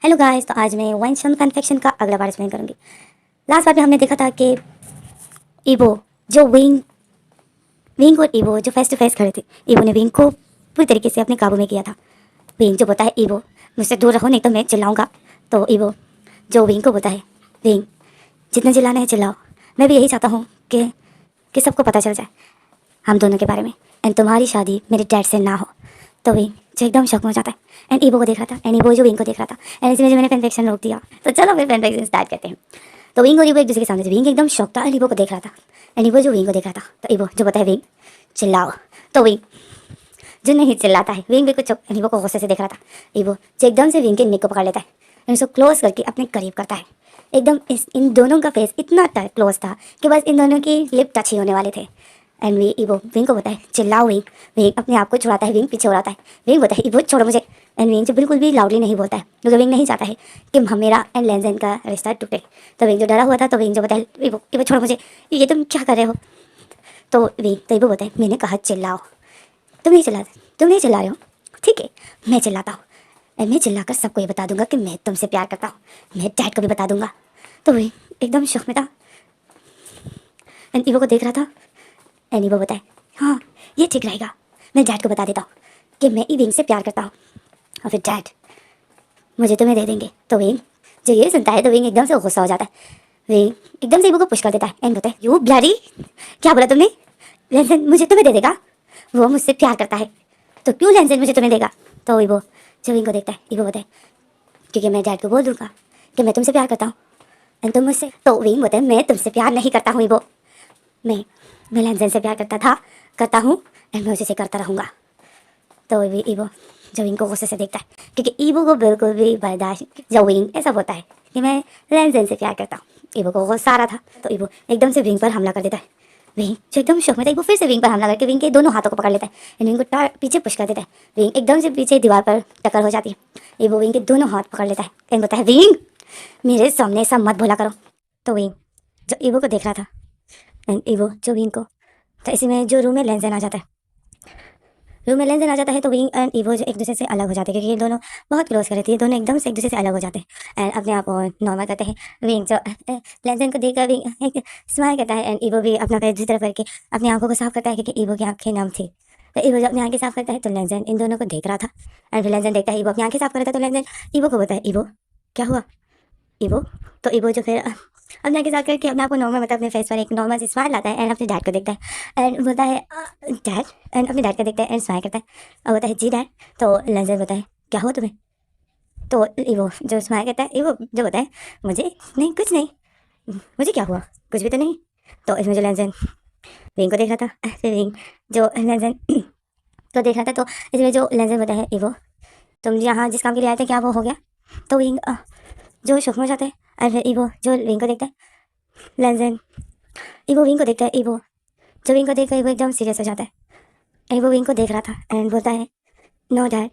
Hello guys, तो आज मैं वाइन कन्फेक्शन का अगला पार्ट एक्सप्लेन करूंगी। लास्ट पार्ट में हमने देखा था कि ईवो जो विंग विंग और ईवो जो फेस टू फेस खड़े थे। ईवो ने विंग को पूरी तरीके से अपने काबू में किया था। विंग जो बोलता है, ईवो मुझसे दूर रहो नहीं तो मैं चिल्लाऊंगा। तो ईवो जो विंग को बोलता है, विंग जितना चिल्लाना है चिल्लाओ, मैं भी यही चाहता हूँ कि सबको पता चल जाए हम दोनों के बारे में, एंड तुम्हारी शादी मेरे डैड से ना हो। तो विंग जो एकदम शौक में हो जाता है एंड ईवो को देख रहा था, एंड ईवो जो विंग को देख रहा था, एंड इसमें जो मैंने फैन रोक दिया। तो चलो फिर फैन स्टार्ट करते हैं। तो विंग और ईवो एक दूसरे के सामने से, विंग एकदम शौक था एंड ईवो को देख रहा था, एंड ईवो जो विंग को देख रहा था। तो ईवो जो बताया, विंग चिल्लाओ। तो विंग जो नहीं चिल्लाता है, विंग भी कुछ चुप, ईवो को गुस्से से देख रहा था। ईवो जो एकदम से विंग के नेक को पकड़ लेता है एंड उसको क्लोज करके अपने करीब करता है। एकदम इन दोनों का फेस इतना क्लोज था कि बस इन दोनों की लिप टच ही होने वाले थे। एंड ईवो विंग को बोलता है, चिल्लाओ विंग। विंग अपने आप को छुड़ाता है, विंग पीछे उड़ाता है। विंग बोलता है, ईवो छोड़ो मुझे। एंड विंग जो बिल्कुल भी लाउडली नहीं बोलता है, क्योंकि विंग नहीं चाहता है कि मेरा एंड लेंजेन का रिश्ता टूटे। तो विंग जो डरा हुआ था, तो विंग जो बोलता है, ईवो ईवो छोड़ो मुझे, ये तुम क्या कर रहे हो। तो ईवो बोलता है, मैंने कहा चिल्लाओ। तुम नहीं चिल्ला रहे हो, ठीक है मैं चिल्लाता हूँ, एंड मैं चिल्लाकर सबको ये बता दूंगा कि मैं तुमसे प्यार करता हूँ। मैं डैड को भी बता दूंगा। तो विंग एकदम शौक में था एंड ईवो को देख रहा था। एंड ईवो बताए, हाँ ये ठीक रहेगा, मैं डैड को बता देता हूँ कि मैं विंग से प्यार करता हूँ, और फिर डैड मुझे तुम्हें दे देंगे। तो विंग जो ये सुनता है, तो विंग एकदम से गुस्सा हो जाता है। विंग एकदम से ईवो को पुश कर देता है एंड बोलता है, यू ब्लडी, क्या बोला तुमने, लेंसन मुझे तुम्हें दे देगा, वो मुझसे प्यार करता है तो क्यों लेंसन मुझे तुम्हें देगा। तो ईवो जो विंग को देखता है, ईवो बोलता है, क्योंकि मैं डैड को बोल दूंगा कि मैं तुमसे प्यार करता हूँ एंड तुम मुझसे। तो विंग बोलता है, मैं तुमसे प्यार नहीं करता हूँ ईवो, मैं लेंसन से प्यार करता हूँ एंड मैं उसी से करता रहूँगा। तो ईवो जो विंग को गुस्से से देखता है, क्योंकि ईवो को बिल्कुल भी बर्दाश्त, जो विंग ऐसा बोलता है कि मैं लेंसन से प्यार करता हूँ, ईवो को गुस्सा आ रहा था। तो ईवो एकदम से विंग पर हमला कर देता है। विंग जो एकदम शौक में था, ईवो फिर से विंग पर हमला करके विंग के दोनों हाथों को पकड़ लेता है एंड विंग को पीछे पुश कर देता है। विंग एकदम से पीछे दीवार पर टक्कर हो जाती है। ईवो विंग के दोनों हाथ पकड़ लेता है एंड बोलता है, विंग मेरे सामने ऐसा मत बोला करो। तो विंग जो ईवो को देख रहा था एंड ईवो जो विंग को, तो इसी में जो रूम में लेंसन आ जाता है। रूम में लेंसन आ जाता है तो विंग एंड ईवो जो एक दूसरे से अलग हो जाते हैं, क्योंकि ये दोनों बहुत क्लोज कर रहे थे, ये दोनों एकदम से एक दूसरे से अलग हो जाते हैं एंड अपने आप नॉर्मल करते हैं। विंग जो लेंसन को देखकर विंग एक स्माइल करता है एंड ईवो भी अपना पैर दूसरी तरफ करके अपनी आंखों को साफ करता है, क्योंकि ईवो की आंखें नम थी। तो ईवो जब अपनी आंखें साफ करता है तो लेंसन इन दोनों को देख रहा था एंड फिर लेंसन देखता है ईवो अपनी आंखें साफ कर रहा था। तो लेंसन ईवो को बोलता है, ईवो क्या हुआ ईवो। तो ईवो जो फिर अपने आगे जाकर के अपने आप को नॉर्मल, मतलब अपने फेस पर एक नॉर्मल सी स्माइल लाता है एंड अपने डैड को देखता है एंड बोलता है, डैड, एंड अपने डैड को देखता है एंड स्माइल करता है और बोलता है, जी डैड। तो लेंजर बोलता है, क्या हुआ तुम्हें। तो ईवो जो स्माइल करता है, ईवो जो बोलता है, मुझे नहीं, कुछ नहीं, मुझे क्या हुआ, कुछ भी तो नहीं। तो इसमें जो लेंजर विंग को देख रहा था, फिर विंग जो लेंजर को देख रहा था, तो इसमें जो लेंजर बोलता है, ईवो तुम यहाँ जिस काम के लिए आए थे क्या वो हो गया। तो विंग जो शौक में हो जाता है और फिर ईवो जो विंग को देखता है, लेंजन ईवो विंग को देखता है, ईवो जो विंग को देखकर ईवो एकदम सीरियस हो जाता है। ईवो विंग को देख रहा था एंड बोलता है, नो डैड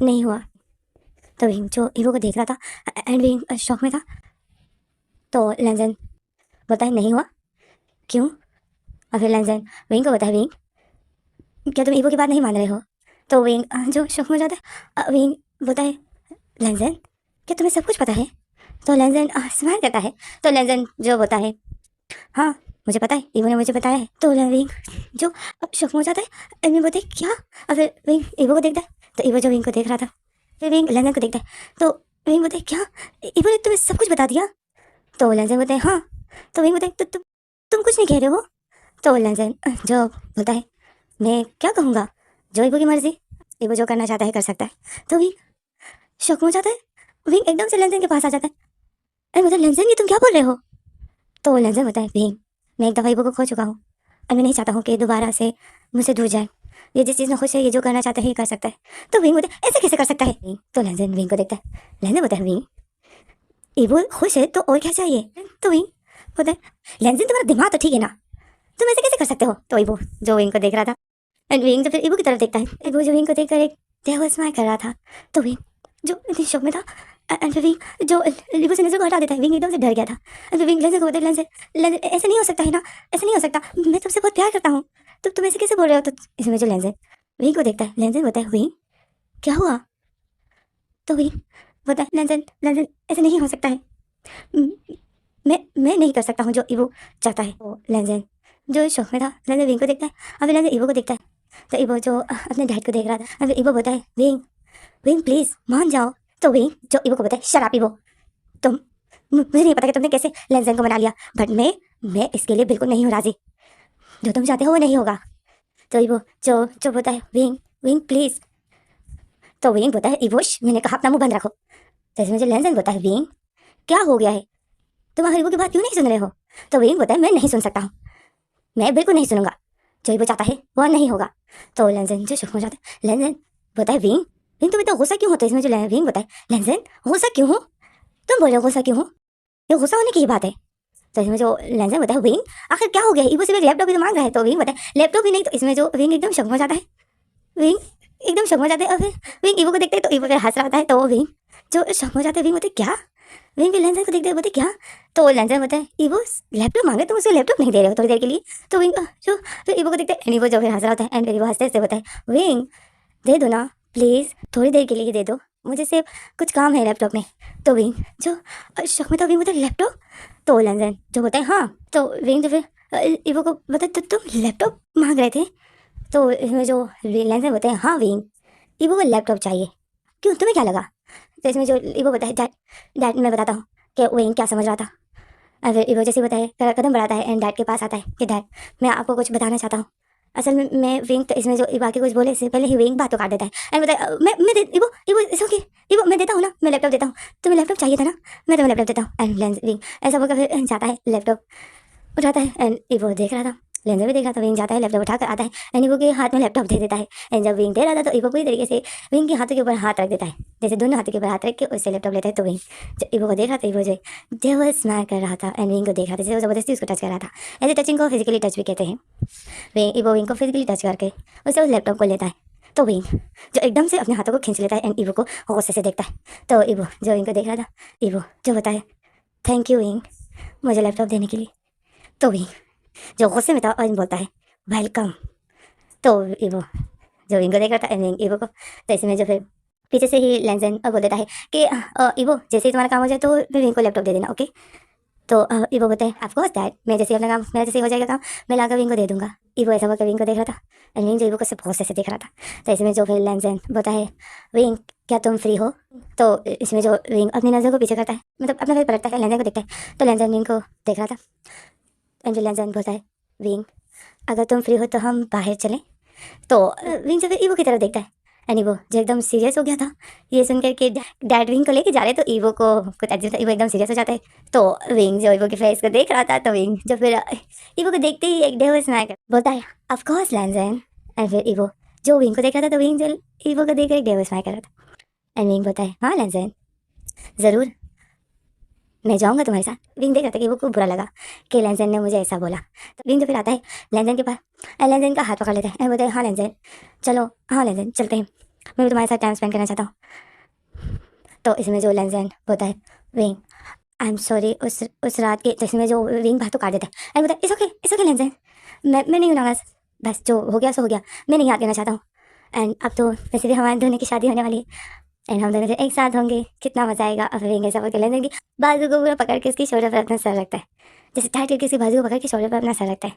नहीं हुआ। तो विंग जो ईवो को देख रहा था एंड विंग शौक में था। तो लेंजन बोलता है, नहीं हुआ, क्यों। और फिर लेंजन विंग को बोलता है, विंग क्या तुम ईवो की बात नहीं मान रहे हो। तो विंग जो शौक में हो जाता है, विंग बोलता है, लेंजन क्या तुम्हें सब कुछ पता है। तो लेंजन स्माइल करता है। तो लेंजन जो बोलता है, हाँ मुझे पता है, ईवो ने मुझे बताया है। तो विंग जो अब शौक में हो जाता है एंड विंग बोलते हैं, क्या। और फिर विंग ईवो को देखता है। तो ईवो जो विंग को देख रहा था, फिर विंग लेंजन को देखता है। तो विंग बोलते हैं, क्या ईवो ने तुम्हें सब कुछ बता दिया। तो लेंजन बोलते हैं, हाँ। तो विंग बोलते हैं, तो तुम कुछ नहीं कह रहे हो। तो लेंजन जो बोलता है, मैं क्या कहूँगा, जो ईवो की मर्जी, ईवो जो करना चाहता है कर सकता है। तो विंग शौक में हो जाता है। विंग एकदम से लेंजन के पास आ जाता है एंड बोलता है, लेंजन ये तुम क्या बोल रहे हो। तो लेंजन बोलता है, विंग मैं एक दफ़ा ईवो को खो चुका हूँ और मैं नहीं चाहता हूँ कि दोबारा से मुझसे दूर जाए। ये जिस चीज़ में खुश है, ये जो करना चाहता है ये कर सकता है। तो विंग बोलता है, ऐसे कैसे कर सकता है। तो लेंजन विंग को देखता है। लेंजन बोलता है, विंग ईवो खुश है तो और क्या चाहिए। तो विंग बोलता है, लेंजन तुम्हारा दिमाग तो ठीक है ना, तुम ऐसे कैसे कर सकते हो। तो ईवो जो विंग को देख रहा था एंड विंग जो फिर ईवो की तरफ देखता है, ईवो जो विंग को देखकर एक देवर स्माइल कर रहा था। तो विंग जो इतनी शौक में था एंड फिर विंग जो ईवो से नजर को हटा देता है। विंग एकदम से डर गया था एंड फिर विंग लेंजर को बोलता है, लेंजर ऐसे नहीं हो सकता है ना, ऐसे नहीं हो सकता, मैं तुमसे बहुत प्यार करता हूँ, तो तुम ऐसे कैसे बोल रहे हो। तो इसमें जो लेंजर विंग को देखता है, लेंजर बोलता है, विंग क्या हुआ। तो विंग बोलता है लेंजन लेंजन ऐसे नहीं हो सकता है। "म- मैं नहीं कर सकता हूँ जो ईवो चाहता है। वो लेंजन जो शौक में था, लेंजन विंग को देखता है, अभी लेंजन ईवो को देखता है। तो ईवो जो अपने डैड को देख रहा था, अभी ईवो बोलता है विंग विंग प्लीज मान जाओ। तो विंग जो ईवो को बोलता है शट अप ईवो, तुम मुझे नहीं पता कि तुमने कैसे लेंजन को मना लिया, बट मैं इसके लिए बिल्कुल नहीं हूँ राजी। जो तुम चाहते हो वो नहीं होगा। तो ईवो जो जो बोलता है विंग विंग प्लीज। तो विंग बोलता है ईवोश मैंने कहा अपना मुंह बंद रखो। तो इसमें जो लेंजन बोलता है विंग क्या हो गया है, तुम आखिर वो की बात क्यों नहीं सुन रहे हो। तो विंग बोलता है मैं नहीं सुन सकता हूँ, मैं बिल्कुल नहीं सुनूंगा, जो वो चाहता है वो नहीं होगा। तो लेंजन जो चुप हो जाता है, लेंजन बोलता है विंग विंग तुम इतना गुस्सा क्यों होते। इसमें जो विंग बोलता है लेंजन गुस्सा क्यों हो, तुम बोल रहे हो गुस्सा क्यों हो, ये गुस्सा होने की ही बात है। तो इसमें जो लेंजन बोलता है विंग आखिर क्या हो गया है, वो सिर्फ एक लैपटॉप भी तो मांग रहा है। तो विंग बोलता है लैपटॉप भी नहीं। तो इसमें जो विंग एकदम शक हो जाता है, विंग एकदम शक हो जाते हैं, और फिर विंग ईवो को देखते हैं तो ईवो फिर हंस रहा है। तो वो विंग जो शक हो जाते हैं, विंग बोलते क्या, विंग भी लेंजन को देखते हैं, बोलते क्या। तो लेंजन बोलता है ईवो लैपटॉप मांगे तुम उसे लैपटॉप नहीं दे रहे हो थोड़ी देर के लिए। तो विंग जो फिर ईवो को देखते हैं, ईवो जो फिर हंस रहा होता है, एंड ईवो हंसते हंसते होता है विंग दे दो ना प्लीज़, थोड़ी देर के लिए दे दो, मुझे सिर्फ कुछ काम है लैपटॉप में। तो विंग जो शौक में था, विंग बोलता है लैपटॉप। तो लेंजन जो बोलता है हाँ। तो विंग जो फिर ईवो को बोलता है तो तुम लैपटॉप मांग रहे थे। तो इसमें जो लेंजन बोलते हैं हाँ विंग ईवो को लैपटॉप चाहिए, क्यों तुम्हें क्या लगा। तो इसमें जो ईवो बताया डैड डैड मैं बताता हूँ कि विंग क्या समझ रहा था। और फिर ईवो जैसे बताए कदम बढ़ाता है एंड डैड के पास आता है कि डैड मैं आपको कुछ बताना चाहता हूँ। असल में मैं विंग तो इसमें जो इवा के कुछ बोले से पहले ही विंग बात तो काट देता है एंड बताया मैं दे इवो इवो इट्स ओके, इवो मैं देता हूँ ना, मैं लैपटॉप देता हूँ, तुम्हें लैपटॉप चाहिए था ना, मैं तुम्हें लैपटॉप देता हूँ। एंड लेंस विंग ऐसा बोलकर फिर जाता है लैपटॉप उठाता है एंड इवो देख रहा था, लेंजर भी देख रहा था। विंग जाता है लैपटॉप उठाकर आता है एंड इवो के हाथ में लैपटॉप दे देता है। एंड जब विंग दे रहा था तो इवो पूरी तरीके से विंग के हाथों के ऊपर हाथ रख देता है, जैसे दोनों हाथों के ऊपर हाथ रख के उससे लैपटॉप लेता है। तो विंग जो इवो को देख रहा था, इवो जो डेविल स्माइल कर रहा था एंड विंग को देख रहा था, जैसे वो जबरदस्ती उसको टच कर रहा था। ऐसे टचिंग को फिजिकली टच भी कहते हैं। विंग इवो विंग को फिजिकली टच करके उसे उस लैपटॉप को लेता है। तो विंग जो एकदम से अपने हाथों को खींच लेता है एंड इवो को गुस्से से देखता है। तो इवो जो विंग को देख रहा था, इवो जो बताए थैंक यू विंग मुझे लैपटॉप देने के लिए। तो विंग जो गुस्से में था और बोलता है वेलकम। तो इवो जो विंग को देख रहा था विंग इवो को, तो इसमें जो फिर पीछे से ही लेंजन बोल देता है कि इवो जैसे ही तुम्हारा काम हो जाए तो फिर विंग को लैपटॉप दे देना ओके। तो इवो बोलता है ऑफकोर्स दैट मैं जैसे अपना काम मेरा जैसे हो जाएगा काम मैं लाकर विंग को दे दूंगा। इवो ऐसा बोलकर विंग को देख रहा था एंड विंग जो इवो को सिर्फ गुस्से से देख रहा था। तो इसमें जो फिर लेंजन बोलता है विंग क्या तुम फ्री हो। तो इसमें जो विंग अपनी नज़र को पीछे करता है, मतलब अपना फिर पलटता है, लेंजन को देखता है। तो लेंजन विंग को देख रहा था एंड जो लेंजन बोलता है विंग अगर तुम फ्री हो तो हम बाहर चलें। तो विंग जो फिर ईवो की तरफ देखता है एंड ईवो जो एकदम सीरियस हो गया था ये सुनकर कि डैड विंग को लेके जा रहे, तो ईवो को कुछ अजीब था, ईवो एकदम सीरियस हो जाता है। तो विंग जो ईवो के फेस को देख रहा था, तो विंग जो फिर ईवो को देखते ही एक डेविल स्माइल कर बोलता है ऑफ कोर्स लैंजन। एंड फिर ईवो जो विंग को देख रहा था, तो विंग जो ईवो को देख कर एक डेविल स्माइल कर रहा था एंड विंग बोलता है हाँ लैंजन ज़रूर मैं जाऊँगा तुम्हारे साथ। विंग देख रहा था कि वो को बुरा लगा कि लेंजन ने मुझे ऐसा बोला। तो विंग जो फिर आता है लेंजन के पास एंड लेंजन का हाथ पकड़ लेता है एंड बोलता है हाँ लेंजन चलो, हाँ लेंजन चलते हैं, मैं भी तुम्हारे साथ टाइम स्पेंड करना चाहता हूँ। तो इसमें जो लेंजन बोलता है विंग आई एम सॉरी उस रात के, तो इसमें जो विंग बात तो काट देता है एंड बोलता है इट्स ओके लेंजन मैं नहीं हूँ, बस जो हो गया सो हो गया, मैं नहीं याद करना चाहता हूँ। एंड अब तो वैसे भी हमारे दोनों की शादी होने वाली है एंड हम दोनों फिर एक साथ होंगे, कितना मजा आएगा। और फिर ऐसा बोल के लेंजन की बाजू को पूरा पकड़ के उसकी शोल्डर पर अपना सर रखता है, जैसे टाइट करके उसकी बाजू को पकड़ के शोल्डर पर अपना सर रखता है।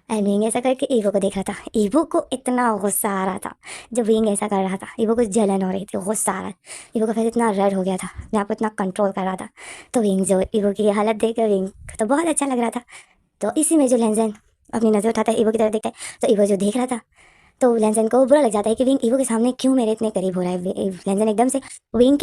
एंड विंग ऐसा करके ईवो को देख रहा था, ईवो को इतना गुस्सा आ रहा था जब विंग ऐसा कर रहा था, ईवो को जलन हो रही थी, गुस्सा आ रहा था, ईवो का फेस इतना रेड हो गया था, मैं आपको इतना कंट्रोल कर रहा था। तो विंग जो ईवो की हालत देख कर विंग को तो बहुत अच्छा लग रहा था। तो इसी में जो लेंजन अपनी नज़र उठाता है ईवो की तरफ देखता है, तो ईवो जो देख रहा था, तो लेंजन को बुरा लग जाता है कि विंग ईवो के सामने क्यों मेरे इतने करीब हो रहा है। लेंजन एकदम से विंग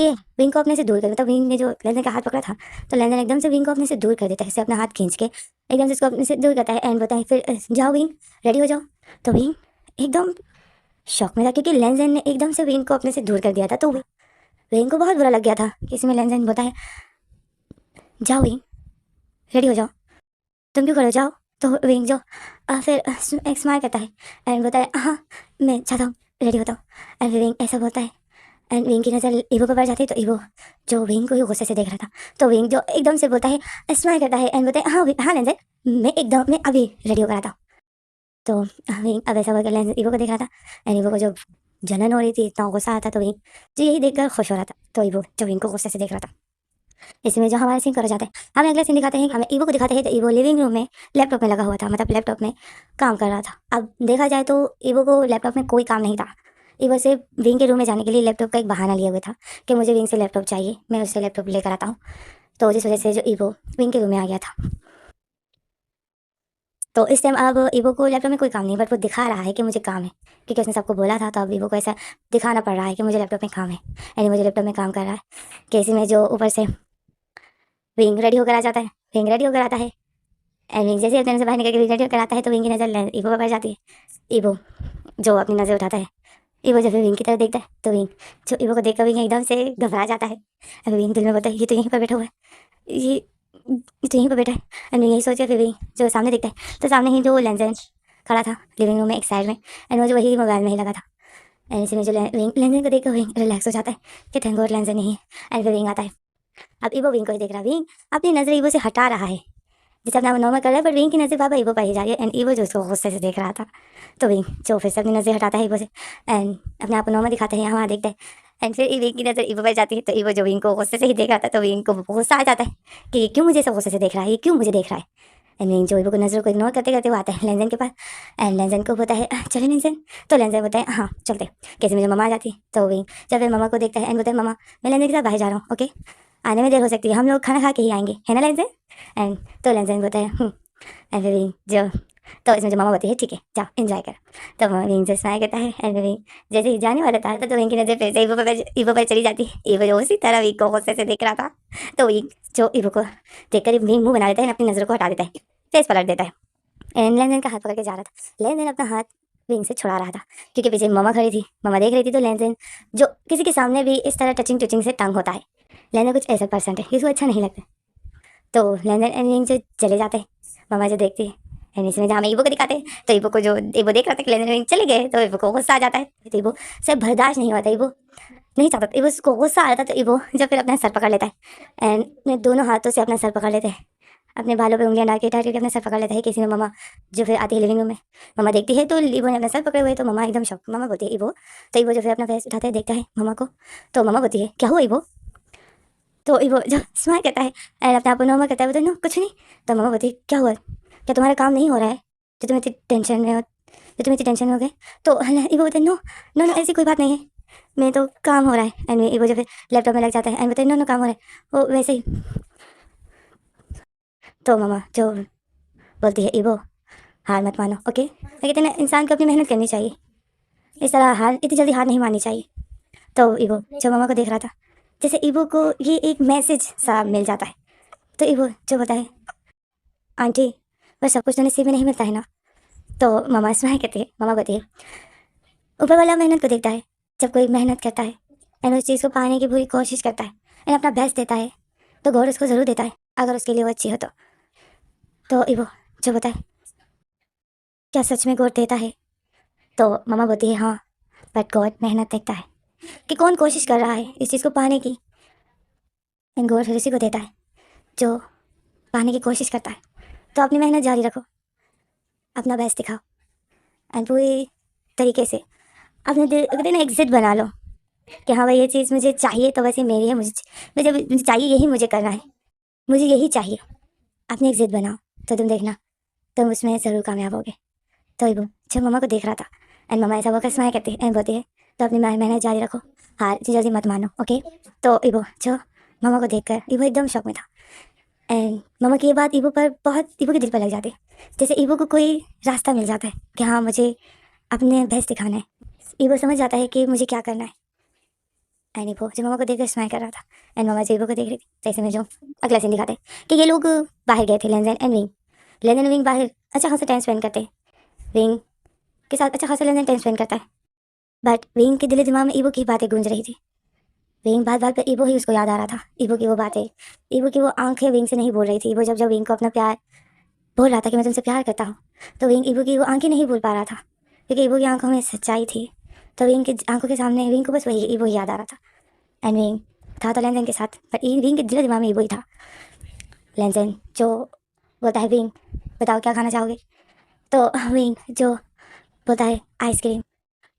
को अपने से दूर कर, मतलब विंग ने जो लेंजन का हाथ पकड़ा था, तो लेंजन एकदम से विंग को अपने से दूर कर देता है, इससे अपना हाथ खींच के एकदम से उसको अपने से दूर करता है एंड बताए फिर जाओ विंग रेडी हो जाओ। तो विंग एकदम शॉक में था क्योंकि लेंजन ने एकदम से विंग को अपने से दूर कर दिया था। तो विंग को बहुत बुरा लग गया था कि इसमें लेंजन बोलता है जाओ विंग रेडी हो जाओ, तुम क्यों खड़े हो जाओ। तो विंग जो फिर एक स्माइल करता है एंड बोलता है हाँ मैं चाहता हूँ रेडी होता हूँ। एंड फिर विंग ऐसा बोलता है एंड विंग की नज़र ईवो पर पड़ जाती है, तो ईवो जो विंग को ही गुस्से से देख रहा था, तो विंग जो एकदम से बोलता है स्माइल करता है एंड बोलता है हाँ लेंजन मैं अभी रेडी होकर आता हूँ। तो विंग अब ऐसा बोल के लेंजन ईवो को देख रहा था एंड ईवो को जो जलन हो रही थी, इतना गुस्सा आता तो विंग जो यही देखकर खुश हो रहा था। तो ईवो जो विंग को गुस्से से देख रहा था। इसमें जो हमारा सीन करा जाता है, हमें अगला सीन दिखाते हैं, हमें ईवो को दिखाते हैं। तो ईवो लिविंग रूम में लैपटॉप में लगा हुआ था, मतलब लैपटॉप में काम कर रहा था। अब देखा जाए तो ईवो को लैपटॉप में कोई काम नहीं था। ईवो सिर्फ विंग के रूम में जाने के लिए लैपटॉप का एक बहाना लिया हुआ था कि मुझे विंग से लैपटॉप चाहिए, मैं उससे लैपटॉप लेकर आता हूँ। तो जिस वजह से जो ईवो विंग के रूम में आ गया था। तो इस टाइम अब ईवो को लैपटॉप में कोई काम नहीं, बट वो दिखा रहा है कि मुझे काम है, क्योंकि उसने सबको बोला था। तो अब ईवो को ऐसा दिखाना पड़ रहा है कि मुझे लैपटॉप में काम है, यानी मुझे लैपटॉप में काम कर रहा है। कि इसी में जो ऊपर से विंग रेडी होकर आ जाता है, विंग रेडी होकर आता है। एंड विंग जैसे अपने से बाहर निकल के विंग रेडी होकर आता है, तो विंग की नज़र ईवो पर पड़ जाती है। ईवो जो अपनी नज़र उठाता है, ईवो जब विंग की तरफ देखता है, तो विंग जो ईवो को देखकर विंग एकदम से घबरा जाता है। अब विंग दिल में बोलता है, ये तो यहीं पर बैठा हुआ है, ये तो यहीं पर बैठा है। एंड यही सोचा, फिर विंग जो सामने देखता है, तो सामने ही जो लेंजन खड़ा था लिविंग रूम में एक साइड में, एंड वो जो वही मोबाइल में ही लगा था। एंड इसी में जो विंग लेंजन को देखकर विंग रिलैक्स हो जाता है कि थैंक गॉड लेंजन नहीं है। एंड फिर विंग आता है। अब ईवो विंग को ही देख रहा है, विंग अपनी नज़र ईवो से हटा रहा है, जैसे अपना नॉर्मल कर रहा है, बट विंग की नज़र बाबा ईवो पर ही जा रही है। एंड ईवो जो उसको गुस्से से देख रहा था। तो विंग जो फिर से अपनी नज़र हटाता है ईवो से, एंड अपने आप को नॉर्मल दिखाता है, यहाँ देखता है। एंड फिर विंग की नज़र ईवो पर जाती है, तो ईवो जो विंग को गुस्से से ही देख रहा था, तो विंग को गुस्सा आ जाता है कि ये क्यों मुझे सब गुस्से से देख रहा है, ये क्यों मुझे देख रहा है। एंड विंग जो ईवो को नज़र को इग्नोर करते करते वो आता है लेंजन के पास। एंड लेंजन को बोलता है चले लेंजन। तो लेंजन बोलता है हाँ चलते। कैसे मुझे ममा आ जाती है, तो विंग जब फिर ममा को देखता है एंड बोलता है ममा मैं लेंजन के साथ बाहर जा रहा हूँ, ओके आने में देर हो सकती है, हम लोग खाना खा के ही आएंगे, है ना लेंजन। एंड तो लेंजन बोलता है एंड फिर जो तो इसमें जो मामा बोलती है ठीक है जाओ एंजॉय कर। तो विंग से स्माइल करता है। एंड विंग जैसे ही जाने वाला था, तो विंग की नज़र फिर से ईवो पर चली जाती है। ईवो जो उसी तरह विंग को गुस्से से देख रहा था, तो विंग जो ईवो को देखकर विंग मुंह बना लेता है, अपनी नज़र को हटा देता है, फेस पलट देता है। एंड लेन का हाथ पकड़ के जा रहा था, लेन अपना हाथ विंग से छुड़ा रहा था, क्योंकि पीछे ममा खड़ी थी, ममा देख रही थी। तो लेन जो किसी के सामने भी इस तरह टचिंग टचिंग से तंग होता है, लेन कुछ ऐसा पर्सन है इसको अच्छा नहीं लगता। तो लेन एंड विंग जो चले जाते हैं, ममा जो देखती है। एंड इसमें जहाँ ईवो को दिखाते हैं, तो ईवो को जो ईवो देख रहा था कि लेन विंग चले गए, तो ईवो को गुस्सा आ जाता है। तो ईवो से बर्दाश्त नहीं होता, ईवो नहीं चाहता, ईवो को गुस्सा आ जाता। तो ईवो जब फिर अपना सर पकड़ लेता है, एंड दोनों हाथों से अपना सर पकड़ लेते हैं, अपने बालों पे उंगलियां डाल के टाइट करके अपना सर पकड़ लेता है। किसी में ममा जो फिर आती है लिविंग रूम में, ममा देखती है तो ईवो ने अपना सर पकड़े हुए है, तो ममा एकदम शॉक। ममा बोलती है ईवो, तो ईवो जो फिर अपना फेस उठाता है, देखता है ममा को, तो ममा बोलती है क्या हुआ ईवो। तो ईवो जो स्माइल करता है एंड अपने आप को नॉर्मल करता है, बोलते नो कुछ नहीं। तो ममा बोलती है क्या हुआ, क्या तुम्हारा काम नहीं हो रहा है, जो तुम इतनी टेंशन में हो, जो तुम इतनी टेंशन में हो गए। तो ईवो बोलते नो नो नो ऐसी कोई बात नहीं है, मैं तो काम हो रहा है। एंड ईवो जो फिर लैपटॉप में लग जाता है एंड बोलते हैं नो नो काम हो रहा है वो वैसे ही। तो ममा जो बोलती है ईवो हार मत मानो, ओके। मैं कहते हैं ना इंसान को अपनी मेहनत करनी चाहिए, इस तरह हार इतनी जल्दी हार नहीं माननी चाहिए। तो ईवो जो ममा को देख रहा था, जैसे ईवो को ये एक मैसेज सा मिल जाता है। तो ईवो जो होता है आंटी पर सब कुछ तो नसीब में नहीं मिलता है ना। तो ममा स्माइल कहती है, ममा कहती है ऊपर वाला मेहनत को देखता है, जब कोई मेहनत करता है एंड उस चीज़ को पाने की पूरी कोशिश करता है एंड अपना बेस्ट देता है, तो गॉड उसको ज़रूर देता है, अगर उसके लिए वो अच्छी हो तो। तो ईवो जो होता है क्या सच में गॉड देता है। तो ममा बोलती है हाँ, बट गॉड मेहनत देखता है कि कौन कोशिश कर रहा है इस चीज़ को पाने की, एंड गॉड फिर उसी को देता है जो पाने की कोशिश करता है। तो अपनी मेहनत जारी रखो, अपना बेस्ट दिखाओ एंड पूरी तरीके से अपने दिल कहते हैं ना एग्जिट बना लो कि हाँ भाई ये चीज़ मुझे चाहिए, तो वैसे मेरी है, मुझे चाहिए, यही मुझे करना है, मुझे यही चाहिए। अपनी एग्जिट बनाओ तो तुम देखना तुम उसमें ज़रूर कामयाब होगे। तो वो जब मम्मा को देख रहा था एंड मम्मा ऐसा वो स्माइल करती है एंड बोलती है तो अपनी मेहनत जारी रखो, हार इतनी जल्दी मत मानो, ओके। तो इबो जो मम्मा को देखकर इबो एकदम शौक में था एंड मम्मा की ये बात इबो पर बहुत इबो के दिल पर लग जाती है, जैसे इबो को कोई रास्ता मिल जाता है कि हाँ मुझे अपने बेस्ट दिखाना है। इबो समझ जाता है कि मुझे क्या करना है। एंड इबो जब मम्मा को देखकर स्माइल कर रहा था एंड मम्मा जो इबो को देख रही थी, तो ऐसे में जो अगला सीन दिखाते हैं कि ये लोग बाहर गए थे लेंजन एंड विंग। लेंजन एंड विंग बाहर अच्छा खासा टाइम स्पेंड करते हैं, विंग के साथ अच्छा खासा लेंजन टाइम स्पेंड करता है। बट विंग के दिल दिमाग में ईवो की बातें गूंज रही थी, विंग बात बात पर ईवो ही उसको याद आ रहा था, ईवो की वो बातें, ईवो की वो आंखें विंग से नहीं बोल रही थी। ईवो जब जब विंग को अपना प्यार बोल रहा था कि मैं तुमसे प्यार करता हूँ, तो विंग ईवो की वो आंखें नहीं बोल पा रहा था, क्योंकि ईवो की आंखों में सच्चाई थी। तो विंग की आंखों के सामने विंग को बस वही ईवो ही याद आ रहा था। एंड विंग था तो लेंजन के साथ, बट विंग के दिल दिमाग में ईवो ही था। लेंजन जो बोलता है विंग बताओ क्या खाना चाहोगे, तो विंग जो बोलता है आइसक्रीम।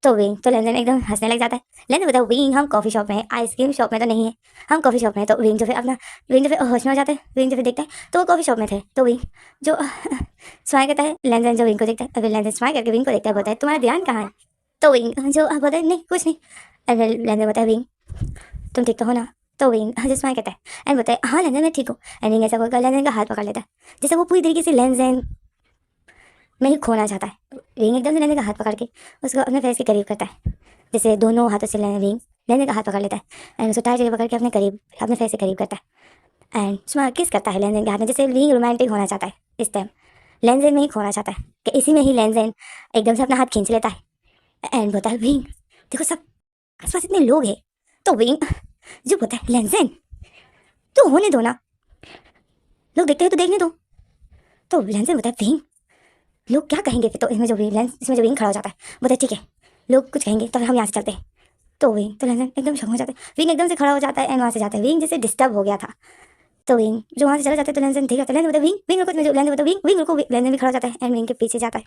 तो विंग तो लेनदेन एकदम हंसने लग जाता है। लेनदेन बताओ विंग हम कॉफ़ी शॉप में हैं, आइसक्रीम शॉप में तो नहीं है, हम कॉफ़ी शॉप में हैं। तो विंग जो फिर होश में हो जाता है। विंग जो फिर देखता है तो वो कॉफ़ी शॉप में थे। तो विंग जो स्माइल करता है, लेनदेन जो विंग को देखता है, फिर लेनदेन स्माइल करके विंग को देखता है, बोलता है तुम्हारा ध्यान कहाँ है। तो विंग जो बोलता है नहीं कुछ नहीं। एंड लेनदेन बोलता है विंग तुम ठीक तो हो ना। तो विंग जो स्माइल करता है एंड बोलता है हाँ लेनदेन मैं ठीक हूँ। एंड विंग ऐसा बोलकर लेनदेन का हाथ पकड़ लेता है, जैसे वो पूरी तरीके से लेनदेन में ही खोना चाहता है। विंग एकदम से लेनदेन का हाथ पकड़ के उसको अपने फेस के करीब करता है, जैसे दोनों हाथों से विंग लेनदेन का हाथ पकड़ लेता है एंड उसको टाइट पकड़ के अपने फेस से करीब करता है एंड उसमें किस करता है लेनदेन के हाथ में, जैसे विंग रोमांटिक होना चाहता है। इस टाइम लेनदेन में ही खोना चाहता है कि इसी में ही लेनदेन एकदम से अपना हाथ खींच लेता है एंड बोलता है विंग देखो सब आसपास इतने लोग हैं। तो विंग जो बोलता है लेनदेन तो होने दो ना, लोग देखते हैं तो देखने दो। तो लेनदेन बोलता है विंग लोग क्या कहेंगे फिर। तो इसमें जो विंग खड़ा हो जाता है, बोलता है ठीक है लोग कुछ कहेंगे तो फिर हम यहाँ से चलते हैं। तो विंग तो लेनदेन एकदम शॉक हो जाता है। विंग एकदम से खड़ा हो जाता है एंड वहाँ से जाता है। विंग जैसे डिस्टर्ब हो गया था। तो विंग जो वहाँ से चला जाता है तो लेनदेन ठीक है। तो लेनदेन बोलता है विंग विंग रुको, लेनदेन बोलता है विंग रुको। लेनदेन भी खड़ा हो जाता है एंड विंग के पीछे जाता है।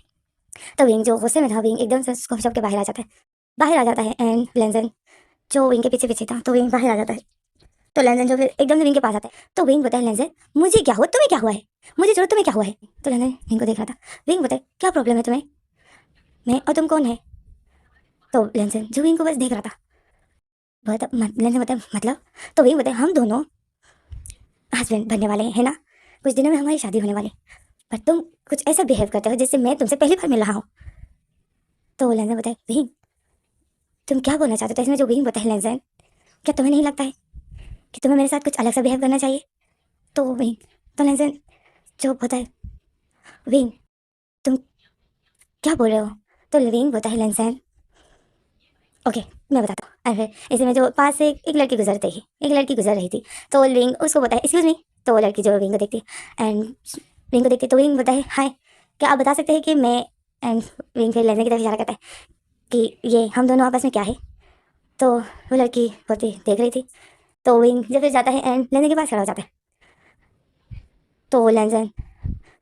तो विंग जो गुस्से में था, विंग एकदम से कॉफी शॉप के बाहर आ जाता है एंड लेनदेन जो विंग के पीछे पीछे था तो विंग बाहर आ जाता है। तो लेनदेन जो फिर एकदम से विंग के पास आता है। तो विंग बताए लेनदेन मुझे क्या हुआ, तुम्हें क्या हुआ है, मुझे जरूरत तुम्हें क्या हुआ है। तो लेनदेन विंग को देख रहा था। विंग बताए क्या प्रॉब्लम है तुम्हें, मैं और तुम कौन है। तो लेनदेन जो विंग को बस देख रहा था लेनदेन बताए मतलब। तो विंग बताए हम दोनों हस्बैंड बनने वाले हैं ना, कुछ दिनों में हमारी शादी होने वाली, पर तुम कुछ ऐसा बिहेव करते हो जिससे मैं तुमसे पहली बार मिल रहा हूँ। तो लेनदेन बताए विंग तुम क्या बोलना चाहते हो। तो इसमें जो विंग बताए लेनदेन क्या तुम्हें नहीं लगता है कि तुम्हें मेरे साथ कुछ अलग सा बिहेव करना चाहिए। तो विंग तो लेनदेन जो बताए विंग तुम क्या बोल रहे हो। तो विंग बताए लेनदेन ओके मैं बताता हूँ। और फिर इसी में जो पास से एक लड़की गुजर रही थी। तो विंग उसको बताए एक्सक्यूज मी। तो वो लड़की जो विंग को देखती एंड विंग को देखती तो विंग बताए हाय क्या आप बता सकते हैं कि मैं। एंड विंग फिर लेने की तरफ इशारा करता है कि ये हम दोनों आपस में क्या है। तो वो लड़की होती देख रही थी। तो विंग जब फिर जाता है एंड लेने के पास खड़ा हो जाता है। तो वो लेंजन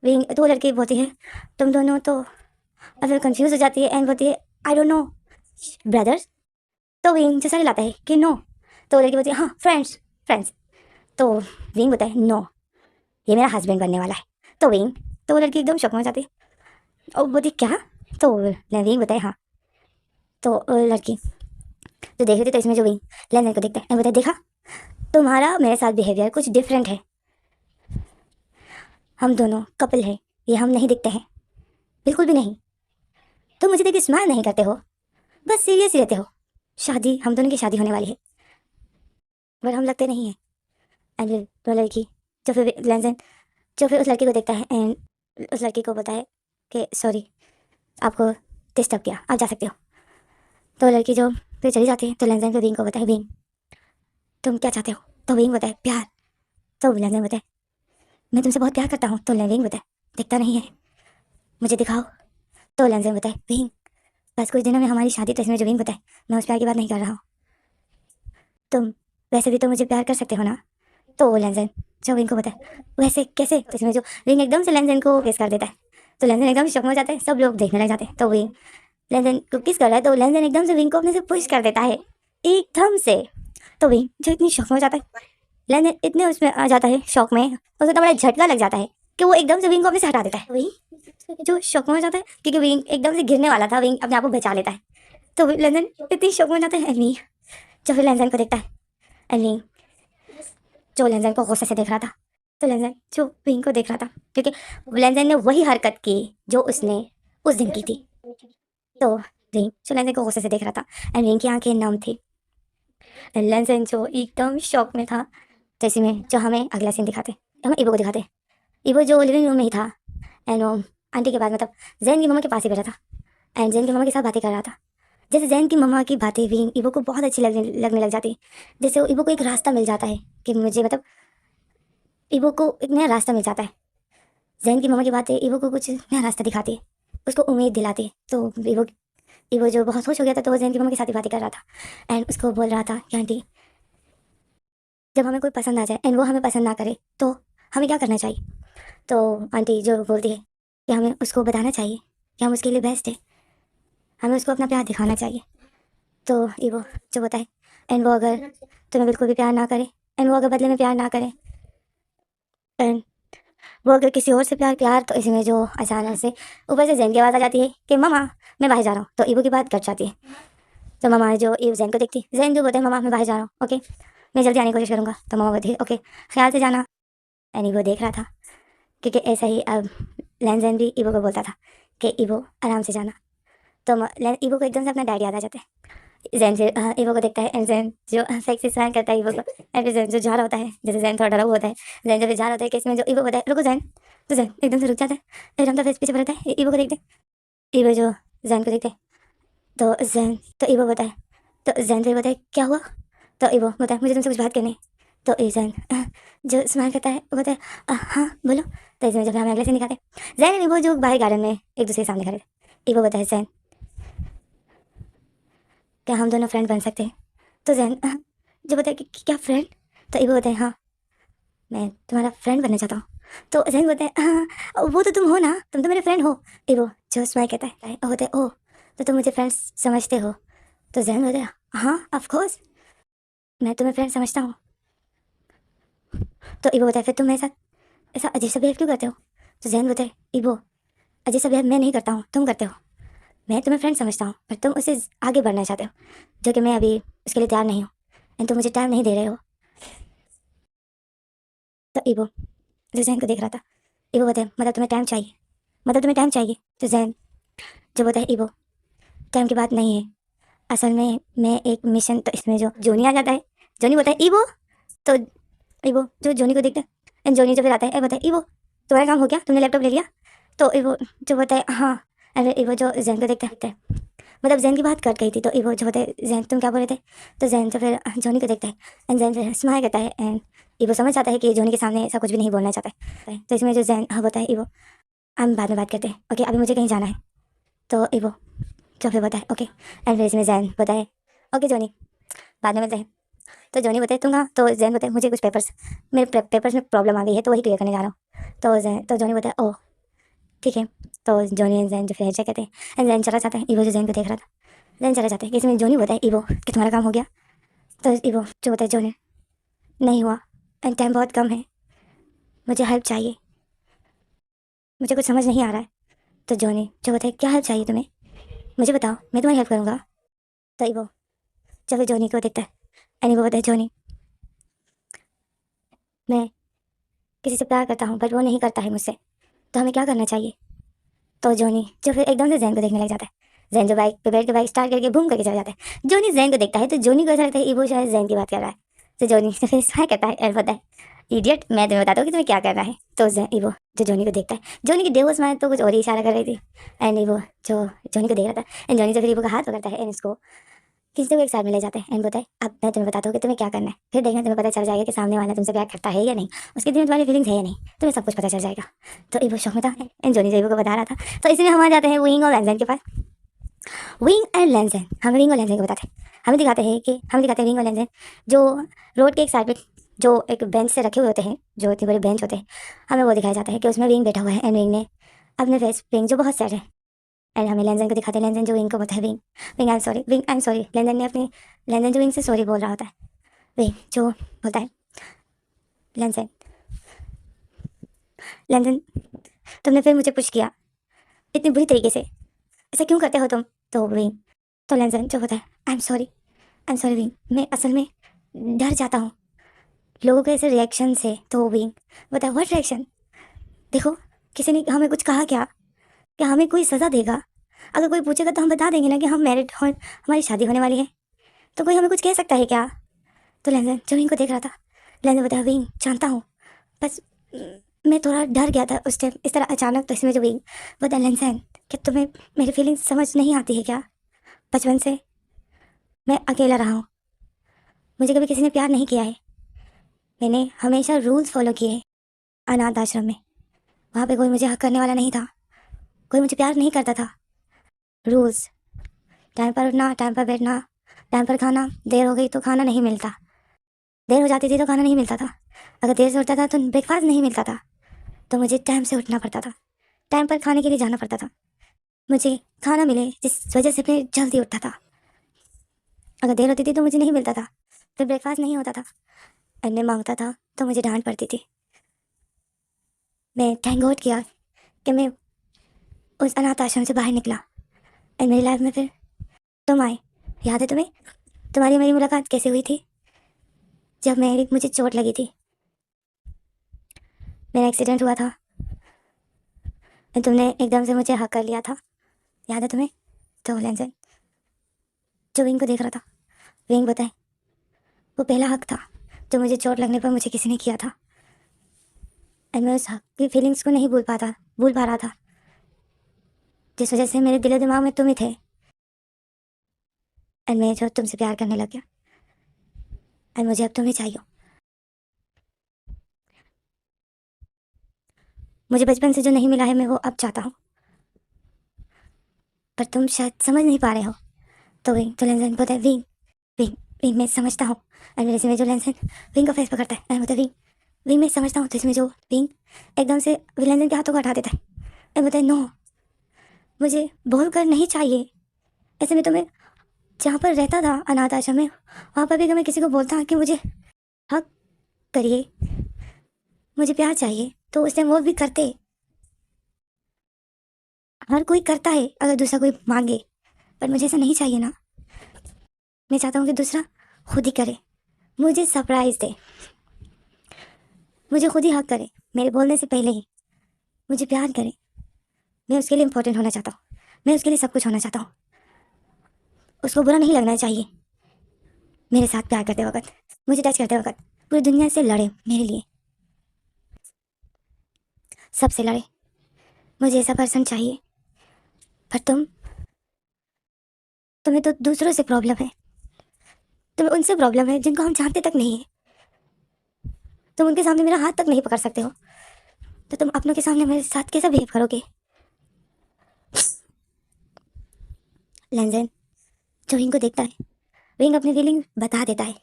विंग तो वो लड़की बोलती है तुम दोनों तो, और फिर कन्फ्यूज हो जाती है एंड बोलती है आई डोंट नो ब्रदर्स। तो विंग जैसा लाता है कि नो। तो वो लड़की बोलती है हाँ फ्रेंड्स फ्रेंड्स। तो विंग बोलता है नो ये मेरा हस्बैंड बनने वाला है। तो विंग तो वो लड़की एकदम शौक में हो जाती है और बोलती क्या। तो विंग बताए हाँ। तो वो लड़की तो देख रही थी तो इसमें जो विंग लेनदेन को देखता है बताए देखा तुम्हारा मेरे साथ बिहेवियर कुछ डिफरेंट है, हम दोनों कपल है, ये हम नहीं दिखते हैं बिल्कुल भी नहीं। तुम मुझे देख के स्माइल नहीं करते हो, बस सीरियस ही रहते हो। शादी हम दोनों की शादी होने वाली है पर हम लगते नहीं हैं। एंड वो लड़की जो फिर लेंजन जो फिर उस लड़की को देखता है एंड उस लड़की को बताए कि सॉरी आपको डिस्टर्ब किया, आप जा सकते हो। तो लड़की जो फिर चली जाती है तो लेंजन फिर विंग को बताए विंग तुम क्या चाहते हो। तो विंग बताए प्यार। तो लेंजन बताए मैं तुमसे बहुत प्यार करता हूँ। तो विंग बताए दिखता नहीं है मुझे दिखाओ। तो लेंजन बताए विंग बस कुछ दिनों में हमारी शादी। तो इसमें जो विंग बताए मैं उस प्यार की बात नहीं कर रहा हूँ, तुम वैसे भी तो मुझे प्यार कर सकते हो ना। तो वो लेंजन जो विंग को बताए वैसे कैसे। तो इसमें जो विंग एकदम से लेंजन को किस कर देता है। तो लेंजन एकदम शौक में हो जाता है, सब लोग देखने लग जाते हैं। तो विंग लेंजन को किस कर रहा है तो लेंजन एकदम से विंग को अपने से पुश कर देता है एकदम से। तो विंग जो इतनी शौक में हो जाता है, लेंजन इतने उसमें आ जाता है शौक में, उसको इतना बड़ा झटका लग जाता है कि वो एकदम से विंग को अपने से हटा देता है। विंग जो शौक में हो जाता है क्योंकि विंग एकदम से गिरने वाला था, विंग अपने आप को बचा लेता है। तो लेंजन इतनी शौक में हो जाता है एंड विंग जो फिर लेंजन को देखता है एंड विंग जो लेंजन को गुस्से से देख रहा था। तो लेंजन जो विंग को देख रहा था क्योंकि लेंजन ने वही हरकत की जो उसने उस दिन की थी। तो विंग जो लेंजन को गुस्से से देख रहा था एंड विंग की आंखें नम थी। लेंजन जो एकदम शॉक में था। तो इसी में जो हमें अगला सीन दिखाते हमें ईवो को दिखाते। ईवो जो लिविंग रूम में ही था एंड वो आंटी के बाद मतलब जैन की मम्मा के पास ही बैठा था एंड जैन की मम्मा के साथ बातें कर रहा था। जैसे जैन की मम्मा की बातें विंग ईवो को बहुत अच्छी लगने लग जाती। जैसे ईवो को एक रास्ता मिल जाता है कि मुझे मतलब ईवो को एक नया रास्ता मिल जाता है। जैन की मम्मा की बातें ईवो को कुछ नया रास्ता दिखाती है, उसको उम्मीद दिलाती है। तो ईवो जो बहुत खुश हो गया था तो वो जैन की मम्मा के साथ ही बातें कर रहा था एंड उसको बोल रहा था कि आंटी जब हमें कोई पसंद आ जाए एंड वो हमें पसंद ना करे तो हमें क्या करना चाहिए। तो आंटी जो बोलती है कि हमें उसको बताना चाहिए कि हम उसके लिए बेस्ट है। हमें उसको अपना प्यार दिखाना चाहिए। तो ईवो जो होता है, एंड वो अगर तुम्हें बिल्कुल भी प्यार ना करे, एंड वो अगर बदले में प्यार ना करे, एंड वो अगर किसी और से प्यार प्यार तो इसमें जो अचानक से ऊपर से जैन की आवाज़ आ जाती है कि मामा मैं बाहर जा रहा हूँ, तो ईवो की बात कट जाती है। तो मामा जो ईव जैन को देखती, जैन जो बोलते हैं मामा मैं बाहर जा रहा हूँ, ओके मैं जल्दी आने की कोशिश करूँगा, तो मामा बोलती है ओके ख्याल से जाना। एंड ईवो देख रहा था क्योंकि ऐसा ही अब लैन भी ईवो को बोलता था कि ईवो आराम से जाना। तो ईवो को एकदम से अपना डैडी याद आ जाता है। जैन फिर ईवो को देखता है, एंड जैन जो सेक्सी स्माइल करता है ईवो को, एंड फिर जैन जो जा रहा होता है, जैसे जैन थोड़ा डरा हुआ होता है, जैन जब जा रहा होता है कि इसमें जो ईवो होता है रुको जैन, तो जैन एकदम से रुक जाता है, फिर हम तो पीछे बढ़ता है ईवो को देखते, ईवो जो जैन को देखते, तो जैन तो ईवो बताए, तो जैन फिर बताए क्या हुआ, तो ईवो बताए मुझे तुमसे कुछ बात करनी है। तो जैन जो स्माइल करता है वो बताए हाँ बोलो। तो इसमें जब हमें अगले से दिखाते, जैन एंड ईवो जो बाहर गार्डन में एक दूसरे के सामने खड़े थे, ईवो बताए जैन क्या हम दोनों फ्रेंड बन सकते हैं। तो जैन जो बताए कि क्या फ्रेंड, तो ईवो बताए हाँ मैं तुम्हारा फ्रेंड बनना चाहता हूँ। तो जैन बताए हाँ वो तो तुम हो ना, तुम तो मेरे फ्रेंड हो। ईवो जो स्माइल कहता है वो होता है ओह तो तुम मुझे फ्रेंड समझते हो। तो जैन बताया हाँ ऑफ कोर्स मैं तुम्हें फ्रेंड समझता हूँ। तो ईवो बताए फिर तुम मेरे साथ ऐसा अजीब सा बिहेव क्यों करते हो। तो जैन बताए ईवो अजीब सा बिहेव मैं नहीं करता हूँ तुम करते हो, मैं तुम्हें फ्रेंड समझता हूँ पर तुम उससे आगे बढ़ना चाहते हो जो कि मैं अभी उसके लिए तैयार नहीं हूँ, एंड तुम मुझे टाइम नहीं दे रहे हो। तो ईवो जो जैन को देख रहा था, ईवो बताए मतलब तुम्हें टाइम चाहिए, मतलब तुम्हें टाइम चाहिए। तो जैन जो बताए ईवो टाइम की बात नहीं है, असल में मैं एक मिशन, तो इसमें जो जोनी आ जाता है, जोनी बताए ईवो, तो ईवो जो जोनी को देखता है, एंड जोनी जो फिर आता है बताए ईवो तुम्हारा काम हो गया तुमने लैपटॉप ले लिया। तो ईवो जो बताए हाँ, एंड ईवो जो जैन को देखता है मतलब जैन की बात कट गई थी, तो ईवो जो बताए जैन तुम क्या बोल रहे थे। तो जैन जो फिर जोनी को देखता है, एंड जैन फिर स्माइल करता है, एंड ईवो समझ जाता है कि जोनी के सामने ऐसा कुछ भी नहीं बोलना चाहता है। तो इसमें जो जैन हाँ बताए ईवो हम बाद में बात करते हैं ओके अभी मुझे कहीं जाना है। तो ईवो जो फिर बताए ओके, एंड फिर इसमें जैन बताए ओके जोनी बाद में मिलते हैं। तो जॉनी बताए तुम कहाँ, तो जैन बताए मुझे कुछ पेपर्स, मेरे पेपर्स में प्रॉब्लम आ गई है तो वही क्लियर करने जा रहा हूँ। तो जॉनी बताए ओह ठीक है। तो जॉनी एंड जैन जो फिर कहते हैं, एंड जैन चला जाता है, ईवो जो जैन को देख रहा था, जैन चला जाता है कि इसमें जॉनी बताए ईवो कि तुम्हारा काम हो गया। तो ईवो जो बताए जॉनी नहीं हुआ, एंड टाइम बहुत कम है, मुझे हेल्प चाहिए, मुझे कुछ समझ नहीं आ रहा है। तो जॉनी जो बताए क्या हेल्प चाहिए तुम्हें, मुझे बताओ मैं तुम्हारी हेल्प करूँगा। तो ईवो जब फिर जॉनी को देखता है, एंड ईवो बताए जॉनी मैं किसी से प्यार करता हूँ बट वो नहीं करता है मुझसे, तो हमें क्या करना चाहिए। तो जॉनी जो फिर एकदम से जैन को देखने लग जाता है, जैन जो बाइक पे बैठ के बाइक स्टार्ट करके बूम करके चला जाता है, जॉनी जैन को देखता है तो जॉनी को ऐसा लगता है ईवो शायद जैन की बात कर रहा है। तो जॉनी से फिर स्माइल करता है और बताता है इडियट मैं तुम्हें बताता हूँ कि तुम्हें क्या करना है। तो ईवो जो जॉनी को देखता है, जॉनी की डेवो स्माइल तो कुछ और ही इशारा कर रही थी, एंड ईवो जो जॉनी को देख रहा था, एंड जॉनी जो फिर ईवो का हाथ पकड़ता है एंड इसको खींचते हुए एक साइड में ले जाते हैं, एंड बताए अब मैं तुम्हें बताता हूँ कि तुम्हें क्या करना है, फिर देखना तुम्हें पता चल जाएगा कि सामने वाला तुमसे प्यार करता है या नहीं, उसके दिल में तुम्हारी फीलिंग्स है या नहीं, तुम्हें सब कुछ पता चल जाएगा। तो ईवो शौक में था, एंड जॉनी जो ईवो को बता रहा था। तो इसलिए हम आ जाते हैं विंग और लैंजन के पास। विंग एंड लैंजन हमें विंग और लैंजन को बताते हैं, हमें दिखाते हैं विंग और लैंजन जो रोड के एक साइड पे जो एक बेंच से रखे हुए होते हैं, जो इतने बड़े बेंच होते हैं, हमें वो दिखाया जाता है कि उसमें विंग बैठा हुआ है, एंड विंग ने अपने फेस विंग जो बहुत सैड है, एंड हमें लैंजन को दिखाते हैं, लैंजन जो विंग को बताए विंग विंग आई एम सॉरी, लैंजन जो विंग से सॉरी बोल रहा होता है, विंग जो बोलता है लैंजन लैंजन तुमने फिर मुझे पुश किया इतनी बुरी तरीके से, ऐसा क्यों करते हो तुम। तो विंग तो लैंजन जो होता है आई एम सॉरी विंग मैं असल में डर जाता हूँ लोगों के ऐसे रिएक्शन से। तो विंग बताए व्हाट रिएक्शन, देखो किसी ने हमें कुछ कहा क्या हमें कोई सज़ा देगा, अगर कोई पूछेगा तो हम बता देंगे ना कि हम मैरिड हो हमारी शादी होने वाली है, तो कोई हमें कुछ कह सकता है क्या। तो लैंजन जो विंग को देख रहा था, लैंजन बताया विंग जानता हूँ बस मैं थोड़ा डर गया था उस टाइम इस तरह अचानक। तो इसमें जो विंग बताया लैंजन क्या तुम्हें मेरी फीलिंग्स समझ नहीं आती है क्या, बचपन से मैं अकेला रहा हूँ, मुझे कभी किसी ने प्यार नहीं किया है, मैंने हमेशा रूल्स फॉलो किए अनाथ आश्रम में, वहाँ पे कोई मुझे हक करने वाला नहीं था, कोई मुझे प्यार नहीं करता था। रूल्स टाइम पर उठना, टाइम पर बैठना, टाइम पर खाना, देर हो गई तो खाना नहीं मिलता, देर हो जाती थी तो खाना नहीं मिलता था, अगर देर से उठता था तो ब्रेकफास्ट नहीं मिलता था, तो मुझे टाइम से उठना पड़ता था, टाइम पर खाने के लिए जाना पड़ता था। मुझे खाना मिले जिस वजह से मैं जल्दी उठता था। अगर देर होती थी तो मुझे नहीं मिलता था, फिर ब्रेकफास्ट नहीं होता था, और मैं मांगता था तो मुझे डांट पड़ती थी। मैं थैंक गॉड किया कि मैं उस अनाथ आश्रम से बाहर निकला, और मेरी लाइफ में फिर तुम आए। याद है तुम्हें तुम्हारी मेरी मुलाकात कैसे हुई थी? जब मुझे चोट लगी थी, मेरा एक्सीडेंट हुआ था, और तुमने एकदम से मुझे हक कर लिया था। याद है तुम्हें? तो लेंसन जो विंग को देख रहा था, विंग बताए वो पहला हक था जो मुझे चोट लगने पर मुझे किसी ने किया था, और मैं उस हक की फीलिंग्स को नहीं भूल पा रहा था, जिस वजह से मेरे दिलो दिमाग में तुम ही थे, और मैं जो तुमसे प्यार करने लग गया, और मुझे अब तुम्हें चाहिए। मुझे बचपन से जो नहीं मिला है मैं वो अब चाहता हूँ, पर तुम शायद समझ नहीं पा रहे हो। तो विंग तो लेंसन बोलता है विंग विंग विंग मैं समझता हूँ, और मेरे से में जो लेंसन विंग का फेस पकड़ता है, और बोलता है विंग विंग मैं समझता हूँ। तो इसमें जो विंग एकदम से लेंसन के हाथों को हटा देता है, और बोलता है नो, मुझे बोल कर नहीं चाहिए। ऐसे में तुम्हें जहाँ पर रहता था अनाथ आश्रम में, वहाँ पर भी अगर मैं किसी को बोलता कि मुझे हक करिए, मुझे प्यार चाहिए, तो उस टाइम वो भी करते। हर कोई करता है अगर दूसरा कोई मांगे, पर मुझे ऐसा नहीं चाहिए ना। मैं चाहता हूँ कि दूसरा खुद ही करे, मुझे सरप्राइज दे, मुझे खुद ही हक करे मेरे बोलने से पहले ही, मुझे प्यार करे। मैं उसके लिए इम्पोर्टेंट होना चाहता हूँ, मैं उसके लिए सब कुछ होना चाहता हूँ। उसको बुरा नहीं लगना चाहिए मेरे साथ प्यार करते वक्त, मुझे टच करते वक्त पूरी दुनिया से लड़े मेरे लिए, सबसे लड़े। मुझे ऐसा पर्सन चाहिए। पर तुम्हें तो दूसरों से प्रॉब्लम है, तुम्हें उनसे प्रॉब्लम है जिनको हम जानते तक नहीं है। तुम उनके सामने मेरा हाथ तक नहीं पकड़ सकते हो, तो तुम अपनों के सामने मेरे साथ कैसा बिहेव करोगे? लेंजन जो विंग को देखता है, विंग अपनी फीलिंग बता देता है,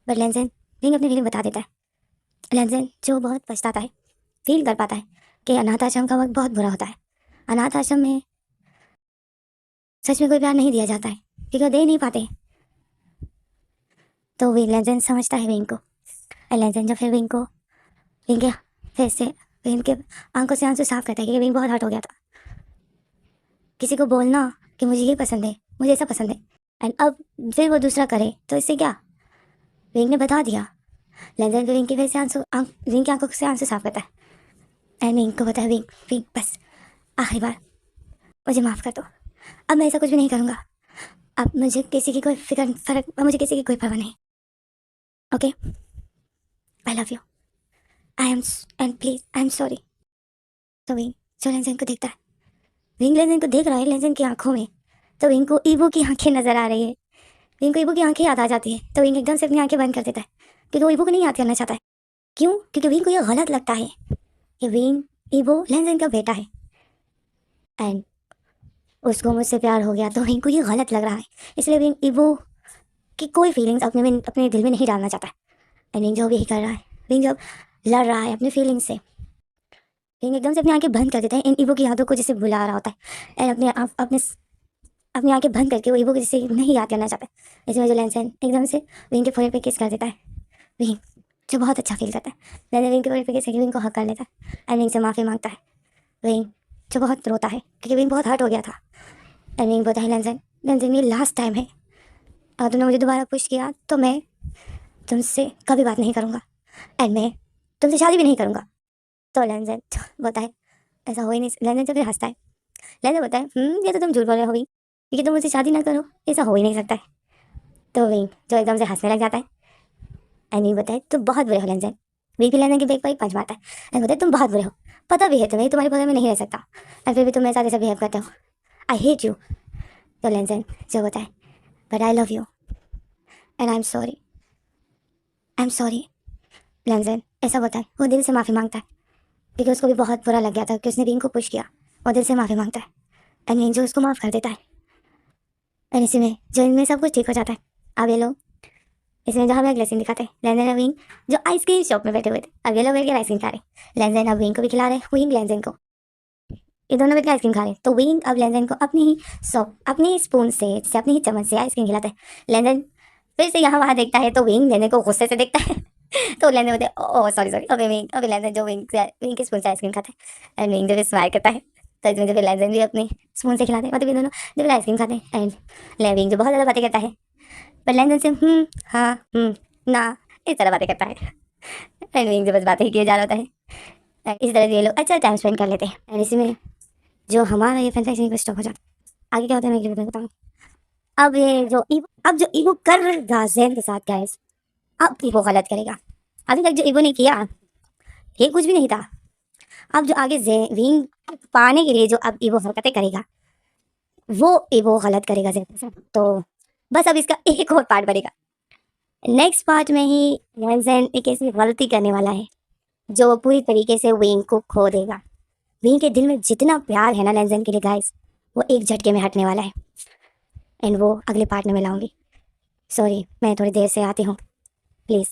पर लेंजन विंग अपनी फीलिंग बता देता है। लेंजन जो बहुत पछताता है, फील कर पाता है कि अनाथ आश्रम का वक्त बहुत बुरा होता है। अनाथ आश्रम में सच में कोई प्यार नहीं दिया जाता है, क्योंकि वो दे नहीं पाते। तो वे लेंजन समझता है विंग को, और लेंजन जब फिर विंग के फेस से, विंग के आंखों से आंसू साफ करता है, क्योंकि विंग बहुत हर्ट हो गया था। किसी को बोलना कि मुझे ये पसंद है, मुझे ऐसा पसंद है, एंड अब फिर वो दूसरा करे तो इससे क्या? विंग ने बता दिया। लेंजन फिर विंग के फेस से विंग की आंखों से आंसू साफ करता है, एंड विंग को बताया विंग विंग बस आखिरी बार मुझे माफ़ कर दो, अब मैं ऐसा कुछ भी नहीं करूँगा। अब मुझे किसी की कोई अब मुझे किसी की कोई परवाह नहीं। Okay, I love you, I am, and please I am sorry. तो विंग जो लेंजन को देखता है, विंग लेंजन को देख रहा है लेंजन की आंखों में, तो विंग को ईवो की आंखें नजर आ रही है। विंग को ईवो की आंखें याद आ जाती है, तो विंग एकदम से अपनी आंखें बंद कर देता है, क्योंकि वो ईवो को नहीं याद करना चाहता है। क्यों? क्योंकि विंग को यह गलत लगता है कि विंग ईवो लेंजन का बेटा है, एंड उसको मुझसे प्यार हो गया, तो विंग को ये गलत लग रहा है। इसलिए विंग ईवो की कोई फीलिंग्स अपने दिल में नहीं डालना चाहता है। एंड विंग जो भी कर रहा है, विंग जब लड़ रहा है अपनी फीलिंग्स से, विंग एकदम से अपनी आंखें बंद कर देता है इन ईवो की यादों को जैसे बुला रहा होता है, एंड अपनी आंखें बंद करके वो ईवो को जैसे नहीं याद करना चाहता है। इसमें जो लेंसन एकदम से विंग के फोrehead पे किस कर देता है, विंग जो बहुत अच्छा फील करता है। लेंसन विंग के फोrehead पे किस करके विंग को हक कर लेता है, एंड विंग से माफ़ी मांगता है। विंग जो बहुत रोता है क्योंकि विंग बहुत हर्ट हो गया था, एंड विंग बोलता है लेंसन लेंसन ये लास्ट टाइम है, अगर तुमने मुझे दोबारा पुश किया तो मैं तुमसे कभी बात नहीं करूँगा, एंड मैं तुमसे शादी भी नहीं करूँगा। तो लेंसन बोलता है ऐसा हो ही नहीं। लेंसन तो फिर हंसता है। लेंसन बोलता है ये तो तुम झूठ बोल रहे हो विंग, क्योंकि तुम मुझसे शादी ना करो, ऐसा हो ही नहीं सकता है। तो विंग जो एकदम से हंसने लग जाता है, एंड विंग बोलता है तुम बहुत बुरे हो लेंसन। विंग भी लेंसन की बैक पर एक पंच मारता है, एंड बोलता है तुम बहुत बुरे हो, पता भी है तुम्हें तुम्हारी पता में नहीं रह सकता, एंड फिर भी तुम मेरे साथ ऐसा बिहेव करते हो, आई हेट यू। तो लेंसन जो बोलता है but I love you and I am sorry. लेंसन ऐसा बोलता है, वो दिल से माफ़ी मांगता है, क्योंकि उसको भी बहुत बुरा लग गया था कि उसने विंग को पुश किया। वो दिल से माफ़ी मांगता है, एंड विंग जो उसको माफ़ कर देता है, एंड इसी में जो इनमें सब कुछ ठीक हो जाता है। अब ये लोग इसमें जो हमें अगले सीन दिखाते हैं, लेंजन और विंग जो आइसक्रीम शॉप में बैठे हुए थे, अब ये लोग बैठ के आइसक्रीम खा रहे हैं। लेंजन अब विंग को भी खिला रहे हैं, विंग लेंजन को। ये दोनों बैठ के आइसक्रीम खा रहे हैं। तो विंग अब लेनदेन को अपनी स्पून से अपनी ही चम्मच से आइसक्रीम खिलाता है। लेनदेन फिर से यहाँ वहाँ देखता है तो विंग लेनदेन को गुस्से से देखता है। तो लेनदेन बोलते हैं ओह सॉरी सॉरी, अबे विंग, अबे लेनदेन जो विंग के स्पून से आइसक्रीम खाता है एंड विंग जो स्माइल करता है। तो इसमें जो फिर लेनदेन भी अपनी स्पून से खिलाते हैं, मतलब ये दोनों जो फिर आइसक्रीम खाते हैं एंड विंग जो बहुत ज़्यादा बातें करता है, पर लेनदेन से हाँ ना इस तरह बातें करता है। एंड विंग जो बस बातें ही किए जा रहा होता है। इसी तरह से ये लोग अच्छा टाइम स्पेंड कर लेते हैं एंड इसी में जो हमारा ये फैंटेसी स्टॉप हो जाता है। आगे क्या होता है मैं ये बताऊँ। अब जो ईगो कर रहा ज़ेन के साथ गाइस, अब ईगो गलत करेगा। अभी तक जो ईगो ने किया ये कुछ भी नहीं था। अब जो आगे विंग पाने के लिए जो अब ईगो हरकतें करेगा वो ईगो गलत करेगा ज़ेन के साथ। तो बस अब इसका एक और पार्ट बनेगा। नेक्स्ट पार्ट में ही ज़ेन एक ऐसी गलती करने वाला है जो पूरी तरीके से विंग को खो देगा। विंग के दिल में जितना प्यार है ना लेंजन के लिए गाइस, वो एक झटके में हटने वाला है एंड वो अगले पार्ट में मैं लाऊंगी। सॉरी मैं थोड़ी देर से आती हूँ, प्लीज़।